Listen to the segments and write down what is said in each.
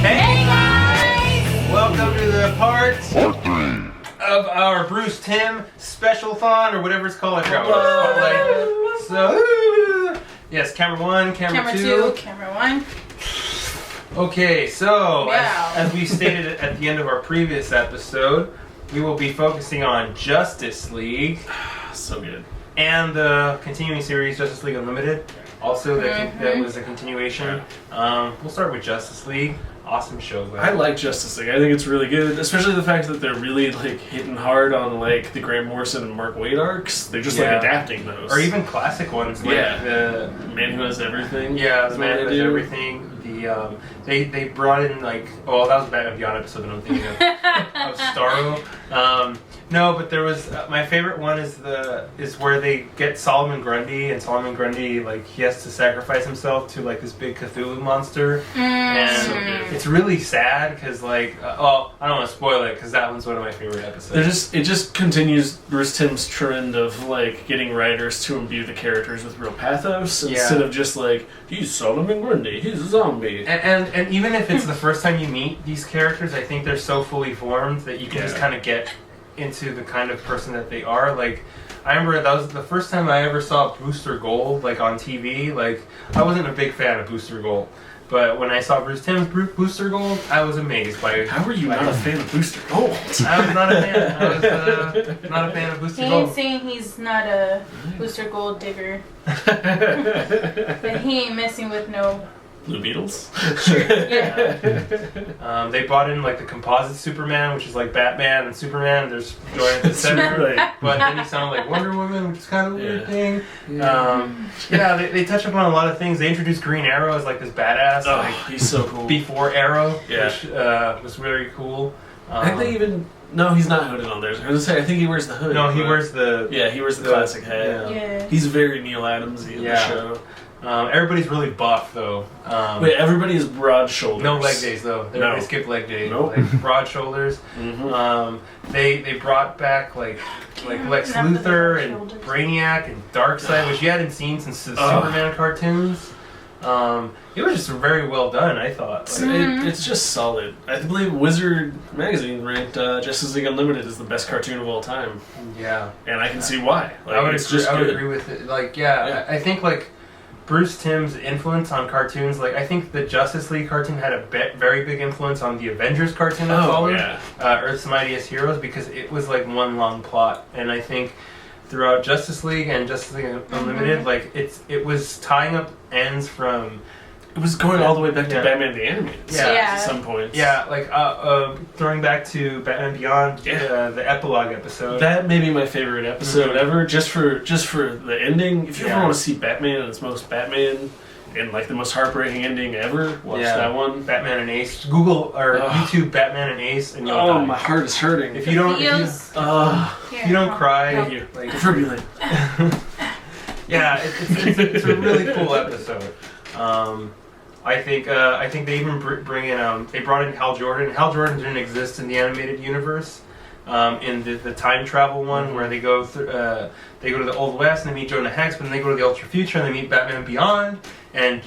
Hey guys! Welcome to the part 3 of our Bruce Timm Special-thon, or whatever it's called. I forgot what it's called. So, yes, camera 1, camera 2. Camera 1. Okay, so, Wow. as we stated at the end of our previous episode, we will be focusing on Justice League. So good. And the continuing series, Justice League Unlimited. Also, that was a continuation. We'll start with Justice League. Awesome show, though. I like Justice League. I think it's really good, especially the fact that they're really like hitting hard on like the Grant Morrison and Mark Waid arcs. They're just like adapting those, or even classic ones, like the Man Who Has Everything. Yeah, the Man Who Has Everything. The they brought in like that was a Batman Beyond episode that I'm thinking of Starro. No, but there was my favorite one is where they get Solomon Grundy, and Solomon Grundy like he has to sacrifice himself to like this big Cthulhu monster, and it's really sad because like I don't want to spoil it because that one's one of my favorite episodes. It just continues Bruce Timm's trend of like getting writers to imbue the characters with real pathos instead of just like he's Solomon Grundy, he's a zombie. And even if it's the first time you meet these characters, I think they're so fully formed that you can just kind of get into the kind of person that they are. Like, I remember that was the first time I ever saw Booster Gold, like, on TV. Like, I wasn't a big fan of Booster Gold, but when I saw Bruce Timm's Booster Gold, I was amazed by... How were you not a fan of Booster Gold? I was not a fan. I was not a fan of Booster Gold. He ain't saying he's not a Booster Gold digger. But he ain't messing with no... Blue Beetles? Sure, yeah. They brought in like the composite Superman, which is like Batman and Superman. There's joined at the center, but then he sounded like Wonder Woman, which is kind of a weird thing. They touch upon a lot of things. They introduced Green Arrow as like this badass. Oh, like, he's so cool. Before Arrow, which was very cool. I think they even... No, he's not hooded on there. I was going to say, I think he wears the hood. No, he wears the... Yeah, he wears the classic hat. Yeah. He's very Neil Adams-y in the show. Everybody's really buff though. Wait, everybody is broad shoulders. No leg days though. They skip leg days. Nope. Like broad shoulders. They brought back like Lex Luthor and Brainiac and Darkseid, which you hadn't seen since the Superman cartoons. It was just very well done, I thought. Like, it's just solid. I believe Wizard Magazine ranked Justice League Unlimited as the best cartoon of all time. Yeah, and I can see why. Like, I would agree with it. Like, I think like Bruce Timm's influence on cartoons, like I think the Justice League cartoon had a very big influence on the Avengers cartoon that followed, Earth's Mightiest Heroes, because it was like one long plot, and I think throughout Justice League and Justice League Unlimited, like it was tying up ends from. It was going all the way back to Batman the Animated. At some points. Yeah, like throwing back to Batman Beyond, the epilogue episode. That may be my favorite episode ever, just for the ending. If you ever want to see Batman and its most Batman and like the most heartbreaking ending ever, watch that one. Batman and Ace. Google or YouTube Batman and Ace, and you'll die. My heart is hurting. If you don't, if you don't cry, like defibrillate. It's a really cool episode. I think they even bring in they brought in Hal Jordan. Hal Jordan didn't exist in the animated universe. In the time travel one where they go to the Old West and they meet Jonah Hex, but then they go to the Ultra Future and they meet Batman Beyond, and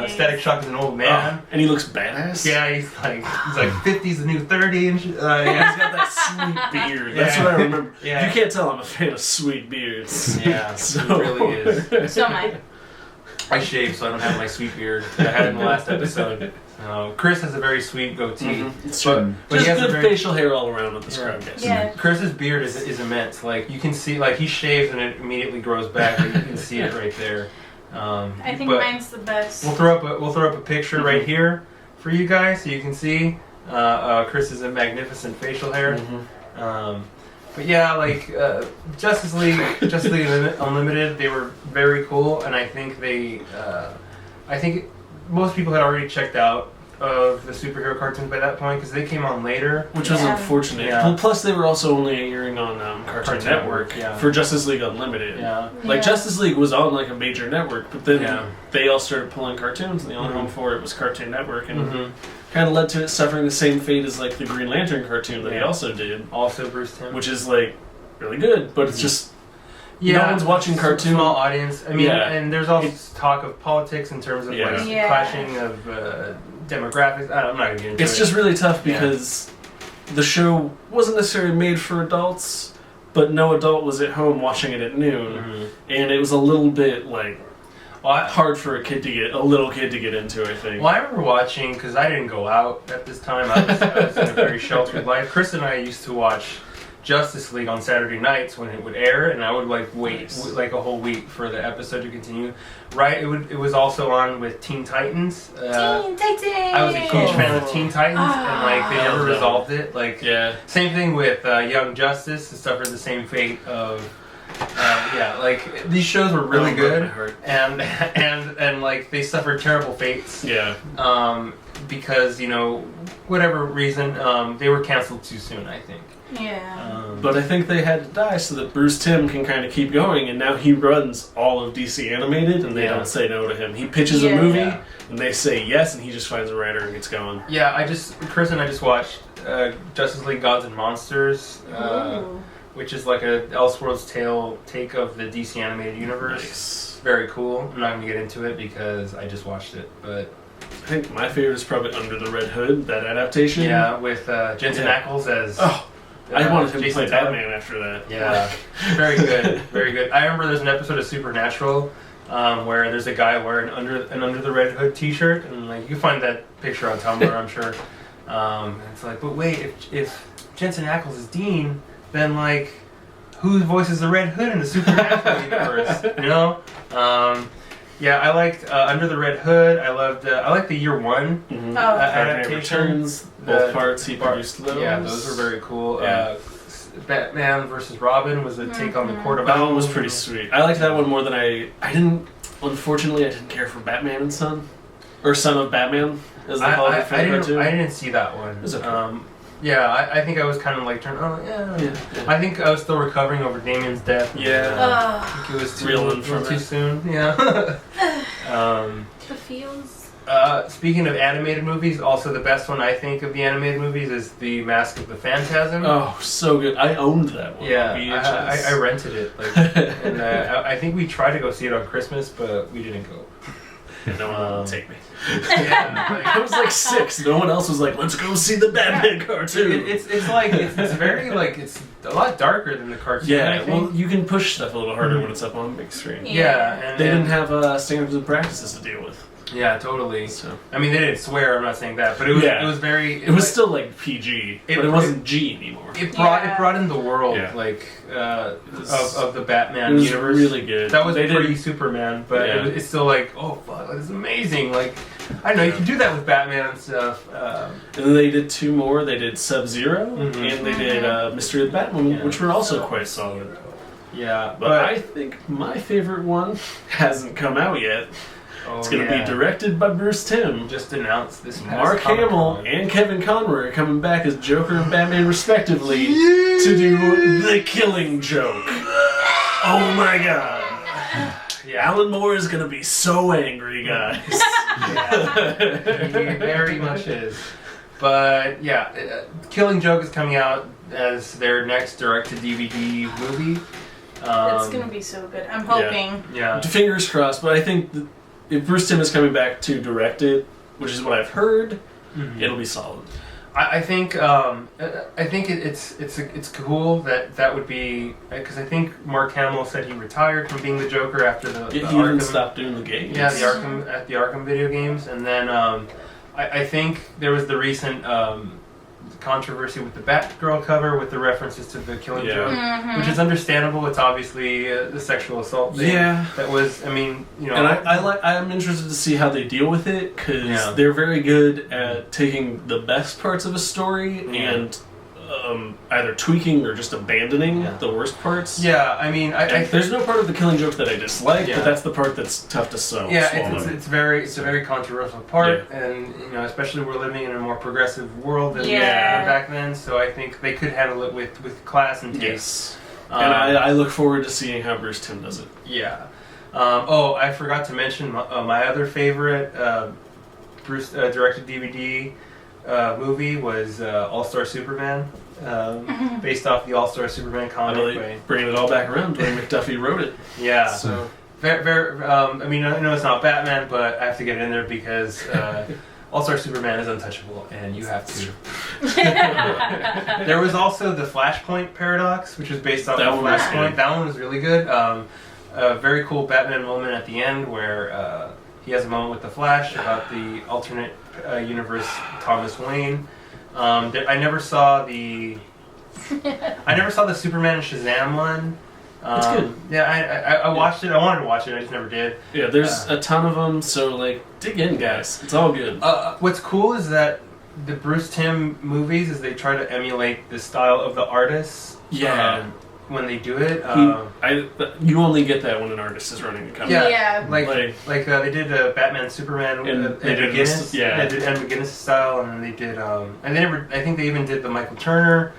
Static Shock is an old man, and he looks badass. Yeah, he's like 50's the new 30, and he's got that sweet beard. That's what I remember. You can't tell I'm a fan of sweet beards. Yeah, so it really is. So am I. I shave, so I don't have my sweet beard that I had in the last episode. Chris has a very sweet goatee. It's true. But he has good facial hair all around with the scrub. Chris's beard is immense. Like you can see, like he shaves and it immediately grows back. Like, you can see it right there. I think mine's the best. We'll throw up a picture right here for you guys so you can see. Chris is a magnificent facial hair. But yeah, like Justice League Unlimited, they were very cool, and I think I think most people had already checked out of the superhero cartoons by that point because they came on later, which was unfortunate. Well, plus, they were also only airing on Cartoon Network for Justice League Unlimited. Like Justice League was on like a major network, but then they all started pulling cartoons, and the only one for it was Cartoon Network, and kind of led to it suffering the same fate as like the Green Lantern cartoon that he also did, also Bruce Timm, which is like really good, but it's just no one's watching cartoon. Small audience. I mean, and there's also talk of politics in terms of like clashing of demographics. I'm not gonna get into it. It's just really tough because the show wasn't necessarily made for adults, but no adult was at home watching it at noon, and it was a little bit like hard for a little kid to get into, I think. Well, I remember watching, because I didn't go out at this time. I was in a very sheltered life. Chris and I used to watch Justice League on Saturday nights when it would air, and I would wait like a whole week for the episode to continue. Right? It was also on with Teen Titans. Teen Titans! I was a huge fan of Teen Titans, and they never resolved it. Same thing with Young Justice. It suffered the same fate of. These shows were really good, and they suffered terrible fates. Yeah. Because whatever reason, they were canceled too soon, I think. Yeah. But I think they had to die so that Bruce Timm can kind of keep going, and now he runs all of DC Animated, and they don't say no to him. He pitches a movie, and they say yes, and he just finds a writer and gets going. Yeah, Chris and I just watched Justice League Gods and Monsters. Which is like a Elseworlds Tale take of the DC Animated Universe. Nice. Very cool. I'm not going to get into it because I just watched it, but... I think my favorite is probably Under the Red Hood, that adaptation. Yeah, with Jensen Ackles as... I wanted him to Jason play Todd. Batman after that. Yeah, very good, very good. I remember there's an episode of Supernatural where there's a guy wearing an Under the Red Hood t-shirt, and you can find that picture on Tumblr, I'm sure. And it's like, but wait, if Jensen Ackles is Dean... then who voices the Red Hood in the Supernatural universe? I liked Under the Red Hood. I liked the Year One adaptations. Both parts he produced those. Yeah, those were very cool. Yeah. Batman versus Robin was a take on the Court of That Owls. one was pretty sweet. I liked that one more than unfortunately I didn't care for Batman and Son. Or Son of Batman, as they call it. I didn't see that one. It was okay. I think I was kind of I think I was still recovering over Damien's death. Yeah. I think it was too soon. Yeah. The feels. Speaking of animated movies, also the best one I think of the animated movies is The Mask of the Phantasm. Oh, so good. I owned that one. Yeah, I rented it. And I think we tried to go see it on Christmas, but we didn't go. No one would take me. I was 6. No one else was like, let's go see the Batman cartoon. It's very it's a lot darker than the cartoon. Yeah, well, you can push stuff a little harder when it's up on the big screen. Yeah, and they didn't have standards and practices to deal with. Yeah, totally. So. I mean, they didn't swear. I'm not saying that, but it was very. It was still PG, but it wasn't G anymore. It brought in the world of the Batman universe. It was really good. That was pre-Superman, but it's still oh fuck, this is amazing. I don't know, you can do that with Batman and stuff. And then they did 2 more. They did Sub-Zero, and they did Mystery of the Batwoman, which were also quite solid. Yeah, but I think my favorite one hasn't come out yet. It's going to be directed by Bruce Timm. Just announced this past Mark Hamill and Kevin Conroy are coming back as Joker and Batman respectively to do The Killing Joke. Oh my god. Yeah. Alan Moore is going to be so angry, guys. He very much is. But Killing Joke is coming out as their next direct-to-DVD movie. It's going to be so good. I'm hoping. Yeah. Fingers crossed, but I think... if Bruce Timm is coming back to direct it, which is what I've heard, it'll be solid. I think it's cool that would be, because I think Mark Hamill said he retired from being the Joker after the he Arkham, even stopped doing the games. Yeah, the Arkham video games, and then I think there was the recent controversy with the Batgirl cover with the references to The Killing Joke, which is understandable. It's obviously the sexual assault thing. Yeah, that was. I mean, And I'm interested to see how they deal with it because they're very good at taking the best parts of a story and either tweaking or just abandoning the worst parts. Yeah, I mean, there's no part of The Killing Joke that I dislike, but that's the part that's tough to swallow. Yeah, it's a very controversial part, and especially we're living in a more progressive world than back then. So I think they could handle it with class and taste. Yes. And I look forward to seeing how Bruce Timm does it. Yeah. I forgot to mention my other favorite Bruce directed DVD movie was All-Star Superman. Based off the All-Star Superman comic. Bringing it all back around, Dwayne McDuffie wrote it. Yeah. So, I mean, I know it's not Batman, but I have to get it in there because All-Star Superman is untouchable, and you have to. There was also the Flashpoint paradox, which was based on the Flashpoint. That one was really good. A very cool Batman moment at the end where he has a moment with the Flash about the alternate universe Thomas Wayne. I never saw the Superman and Shazam one. It's good. Yeah, I watched it. I wanted to watch it. I just never did. Yeah, there's a ton of them. So like, dig in, guys. It's all good. What's cool is that the Bruce Timm movies is they try to emulate the style of the artists. Yeah. When they do it, you only get that when an artist is running the company. Yeah. Like they did Batman Superman and McGinnis. They did Ed McGinnis style, and then they did and I think they even did the Michael Turner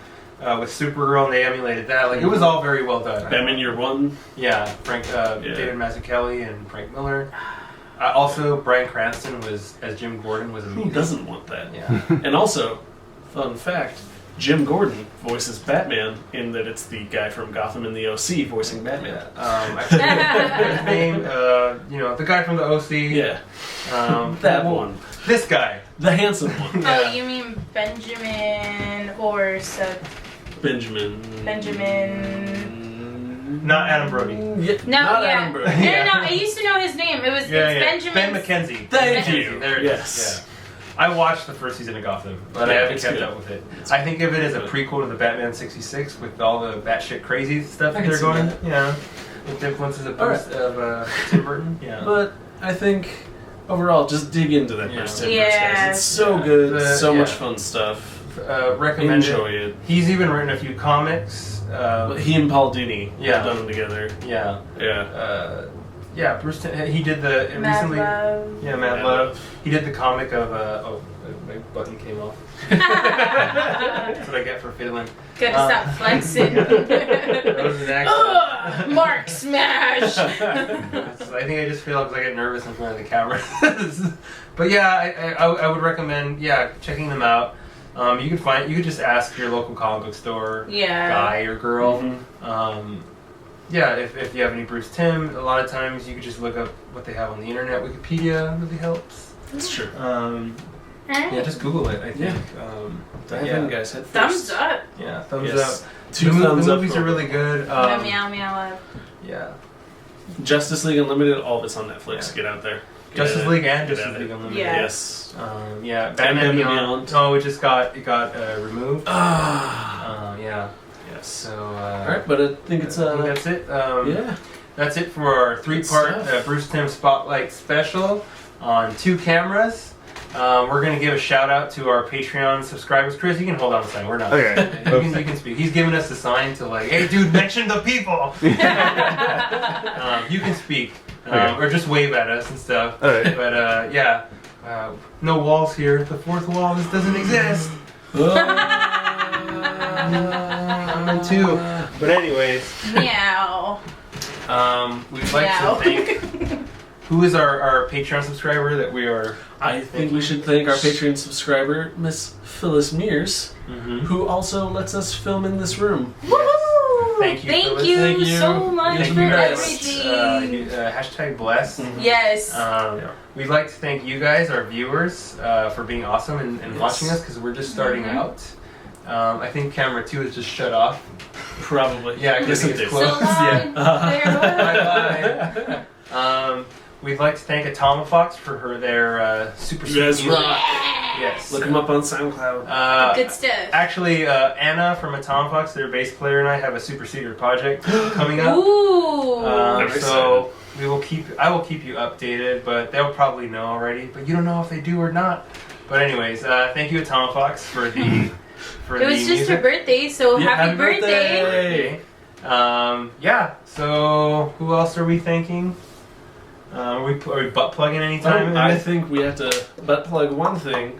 with Supergirl, and they emulated that. Like it was all very well done. Batman Year One. Yeah, David Mazzucchelli and Frank Miller. Also, Bryan Cranston was as Jim Gordon was amazing. Who doesn't want that? Yeah. And also, fun fact. Jim Gordon voices Batman in that it's the guy from Gotham in the OC voicing Batman. I forget his name. The guy from the OC. Yeah. That one. This guy. The handsome one. Yeah. Oh, you mean Benjamin or Seth? Benjamin. Not Adam Brody. Adam Brody. No, I used to know his name. It's Benjamin. Ben McKenzie. Thank you. There it is. Yeah. I watched the first season of Gotham, but I haven't kept up with it. I think of it as a prequel to the Batman '66 with all the batshit crazy stuff that they're going. Yeah, with the influences of Tim Burton. Yeah, but I think overall, just dig into that Bruce Timm guys. It's so good. So much fun stuff. Recommend Enjoy it. He's even written a few comics. He and Paul Dini have done them together. Yeah. Yeah. Bruce Timm, he did the recently. Mad Love. He did the comic of my button came off. That's what I get for fiddling. Gotta stop flexing. That was an accident. Mark smash. I think I just feel because I get nervous in front of the camera. But yeah, I would recommend checking them out. You could just ask your local comic book store guy or girl. Mm-hmm. If you have any Bruce Timm, a lot of times you could just look up what they have on the internet. Wikipedia really helps. That's true. Just Google it, I think. Dive in, guys. Head first. Thumbs up. Yeah, thumbs up. Two thumbs up. The movies are really good. Meow meow. Yeah. Justice League Unlimited, all of it's on Netflix. Get out there. Justice League and Justice League Unlimited. Yes. Batman Beyond. Oh, it got removed. Yeah. Yes. So. All right, but I think it's. I think that's it. That's it for our 3-part Bruce Timm Spotlight special on 2 cameras. We're going to give a shout out to our Patreon subscribers. Chris, you can hold on a second. We're not. Okay. You can speak. He's giving us the sign to hey dude, mention the people. You can speak. Or just wave at us and stuff. Right. But no walls here. The 4th wall. This doesn't exist. I'm in 2. But anyways. Meow. We'd like to thank. Who is our Patreon subscriber that we are? I think we should thank our Patreon subscriber, Miss Phyllis Mears, who also lets us film in this room. Woo! Thank you, Thank Phyllis. you so much for everything. Hashtag blessed. Yes. We'd like to thank you guys, our viewers, for being awesome and watching us because we're just starting out. I think camera 2 is just shut off. Probably. Yeah, because it's closed. Bye-bye. We'd like to thank Atomofox for their super Yes, rock. Yes. Look them up on SoundCloud. Good stuff. Actually, Anna from Atomofox, their bass player, and I have a super secret project coming up. Ooh. So I will keep you updated, but they'll probably know already. But you don't know if they do or not. But anyways, thank you Atomofox for the it was just her birthday, so happy birthday. So who else are we thanking? Are we butt plugging anytime? I think we have to butt plug one thing.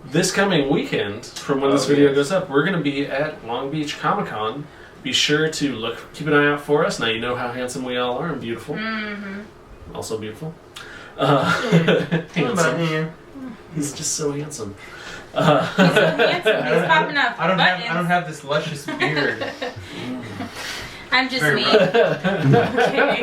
This coming weekend, from when this video goes up, we're going to be at Long Beach Comic Con. Be sure to keep an eye out for us. Now you know how handsome we all are and beautiful. Mm-hmm. Also beautiful. Handsome. He's just so handsome. He's so handsome. He's popping up. I don't have this luscious beard. I'm just Very me. Okay.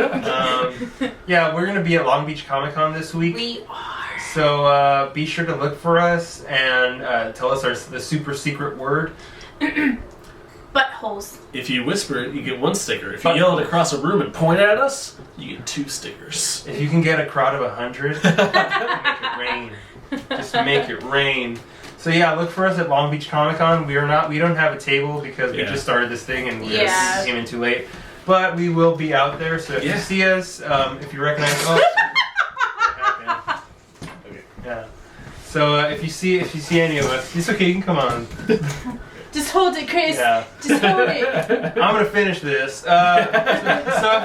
We're gonna be at Long Beach Comic Con this week. We are. So be sure to look for us and tell us the super secret word. Buttholes. If you whisper it, you get 1 sticker. If you yell it across a room and point at us, you get 2 stickers. If you can get a crowd of 100, make it rain. Just make it rain. So yeah, look for us at Long Beach Comic Con. We don't have a table because we just started this thing and we just came in too late. But we will be out there. So if you see us, if you recognize, okay. Yeah. So if you see any of us, it's okay. You can come on. Just hold it, Chris. Yeah. Just hold it. I'm gonna finish this. So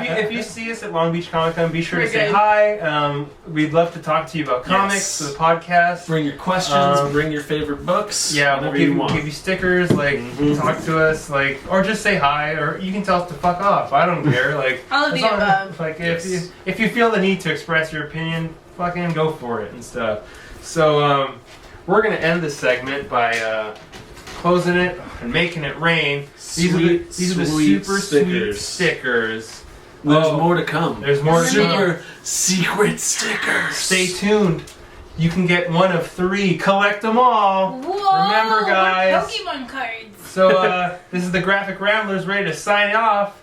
if you see us at Long Beach Comic Con, be sure to say hi. We'd love to talk to you about comics, the podcast. Bring your questions. Bring your favorite books. Yeah, we'll give you stickers. Like talk to us. Like or just say hi. Or you can tell us to fuck off. I don't care. Like all of the above. Like if you feel the need to express your opinion, fucking go for it and stuff. So we're gonna end this segment by. Closing it and making it rain. These are the super sweet stickers. There's more to come. There's more to come. Super secret stickers. Stay tuned. You can get one of 3. Collect them all. Whoa, remember, guys. Pokemon cards. So this is the Graphic Ramblers ready to sign off.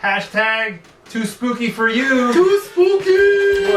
#too spooky for you. Too spooky.